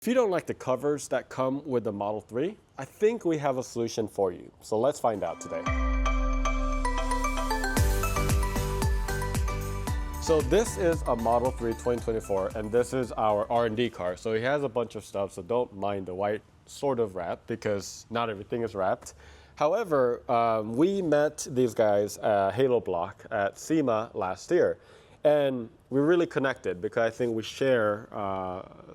If you don't like the covers that come with the Model 3, I think we have a solution for you. So let's find out today. So this is a Model 3 2024, and this is our R&D car. So it has a bunch of stuff, so don't mind the white sort of wrap because not everything is wrapped. However, we met these guys at Haloblk at SEMA last year. And we really connected because I think we share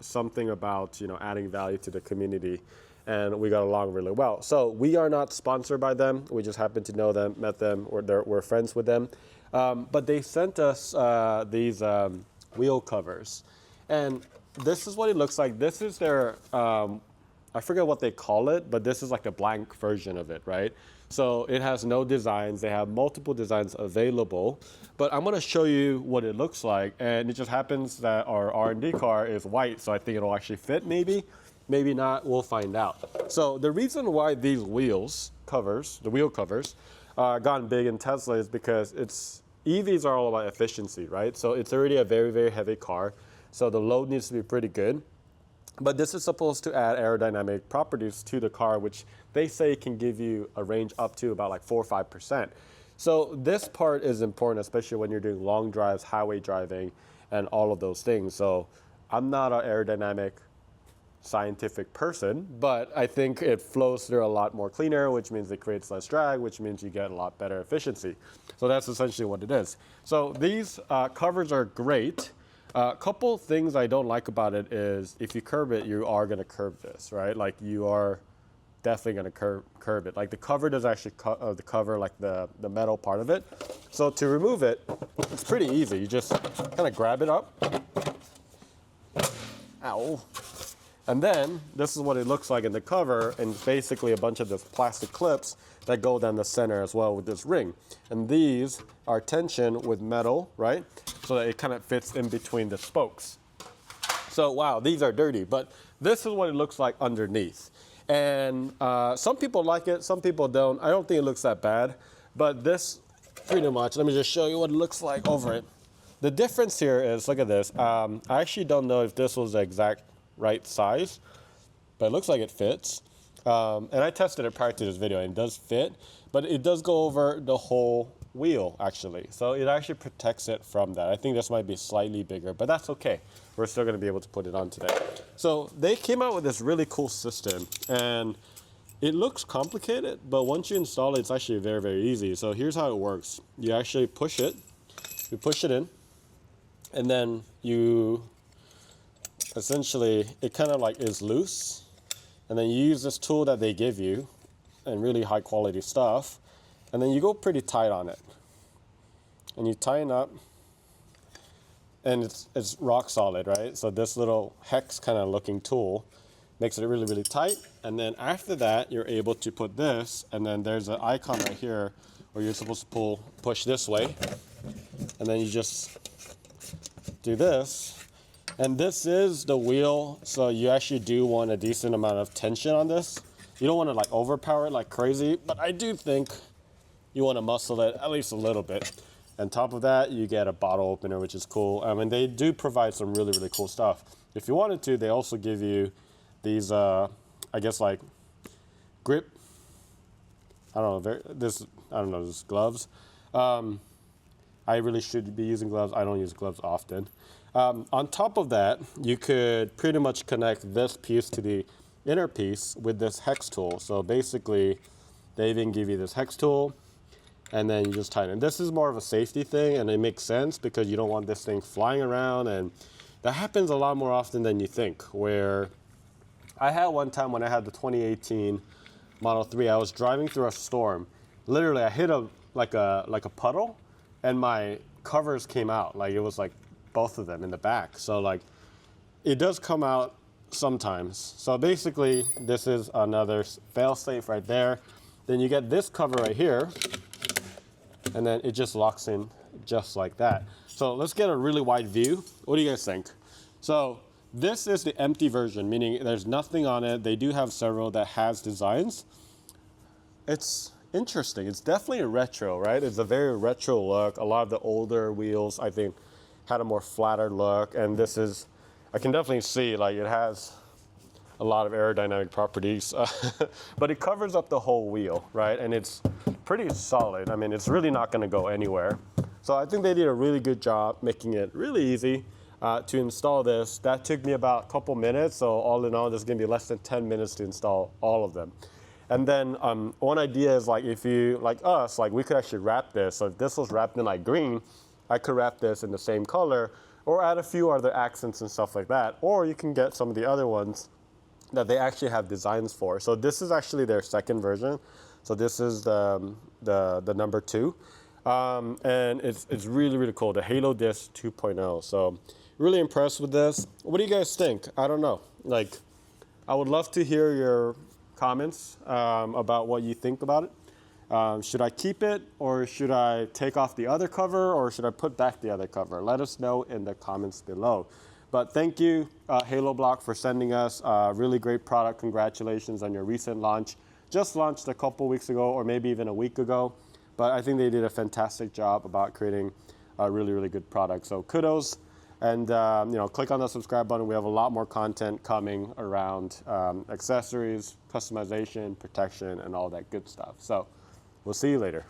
something about adding value to the community, and we got along really well. So we are not sponsored by them. We just happen to know them, met them, or we're friends with them. But they sent us these wheel covers, and this is what it looks like. This is their I forget what they call it, but this is like a blank version of it, right? So it has no designs. They have multiple designs available, but I'm gonna show you what it looks like. And it just happens that our R&D car is white, so I think it'll actually fit maybe, maybe not, we'll find out. So the reason why these wheels covers, the wheel covers, gotten big in Tesla is because EVs are all about efficiency, right? So it's already a very, very heavy car. So the load needs to be pretty good. But this is supposed to add aerodynamic properties to the car, which they say can give you a range up to about like 4 or 5%. So this part is important, especially when you're doing long drives, highway driving, and all of those things. So I'm not an aerodynamic scientific person, but I think it flows through a lot more cleaner, which means it creates less drag, which means you get a lot better efficiency. So that's essentially what it is. So these covers are great. A couple things I don't like about it is if you curve it, you are going to curve this, right? Like you are definitely going to curve it. Like the cover does actually cover like the metal part of it. So to remove it, it's pretty easy. You just kind of grab it up. Ow. And then this is what it looks like in the cover, and basically a bunch of these plastic clips that go down the center as well with this ring. And these are tension with metal, right? So that it kind of fits in between the spokes. So wow, these are dirty, but this is what it looks like underneath. And some people like it, some people don't. I don't think it looks that bad, but this pretty much, let me just show you what it looks like over it. The difference here is, look at this. I actually don't know if this was the exact right size, but it looks like it fits. And I tested it prior to this video, and it does fit, but it does go over the whole wheel actually. So it actually protects it from that. I think this might be slightly bigger, but that's okay. We're still gonna be able to put it on today. So they came out with this really cool system, and it looks complicated, but once you install it, it's actually very, very easy. So here's how it works. You actually push it in, and then you essentially, it kind of like is loose, and then you use this tool that they give you, and really high quality stuff, and then you go pretty tight on it, and you tighten up, and it's rock solid, right? So this little hex kind of looking tool makes it really, really tight, and then after that, you're able to put this, and then there's an icon right here where you're supposed to push this way, and then you just do this. And this is the wheel, so you actually do want a decent amount of tension on this. You don't want to like overpower it like crazy, but I do think you want to muscle it at least a little bit. On top of that, you get a bottle opener, which is cool. And they do provide some really, really cool stuff. If you wanted to, they also give you these, I guess like grip, I don't know, this gloves. I really should be using gloves. I don't use gloves often. On top of that, you could pretty much connect this piece to the inner piece with this hex tool. So basically, they even give you this hex tool, and then you just tighten. This is more of a safety thing, and it makes sense because you don't want this thing flying around, and that happens a lot more often than you think. Where I had one time when I had the 2018 Model 3, I was driving through a storm. Literally, I hit like a puddle, and my covers came out. Like it was like both of them in the back. So like it does come out sometimes. So basically this is another fail-safe right there. Then you get this cover right here, and then it just locks in just like that. So let's get a really wide view. What do you guys think? So this is the empty version, meaning there's nothing on it. They do have several that has designs. It's interesting. It's definitely a retro, right? It's a very retro look. A lot of the older wheels, I think, had a more flatter look, and this is, I can definitely see like it has a lot of aerodynamic properties, but it covers up the whole wheel, right? And it's pretty solid. I mean, it's really not going to go anywhere. So I think they did a really good job making it really easy to install this. That took me about a couple minutes, so all in all, this is going to be less than 10 minutes to install all of them. And then one idea is like if you, like us, like we could actually wrap this. So if this was wrapped in like green, I could wrap this in the same color or add a few other accents and stuff like that. Or you can get some of the other ones that they actually have designs for. So this is actually their second version. So this is the number 2. And it's really, really cool, the HaloDisc 2.0. So really impressed with this. What do you guys think? I don't know. Like, I would love to hear your comments about what you think about it. Should I keep it, or should I take off the other cover, or should I put back the other cover? Let us know in the comments below. But thank you, Haloblk, for sending us a really great product. Congratulations on your recent launch. Just launched a couple weeks ago, or maybe even a week ago. But I think they did a fantastic job about creating a really, really good product. So kudos, and click on the subscribe button. We have a lot more content coming around accessories, customization, protection, and all that good stuff. So we'll see you later.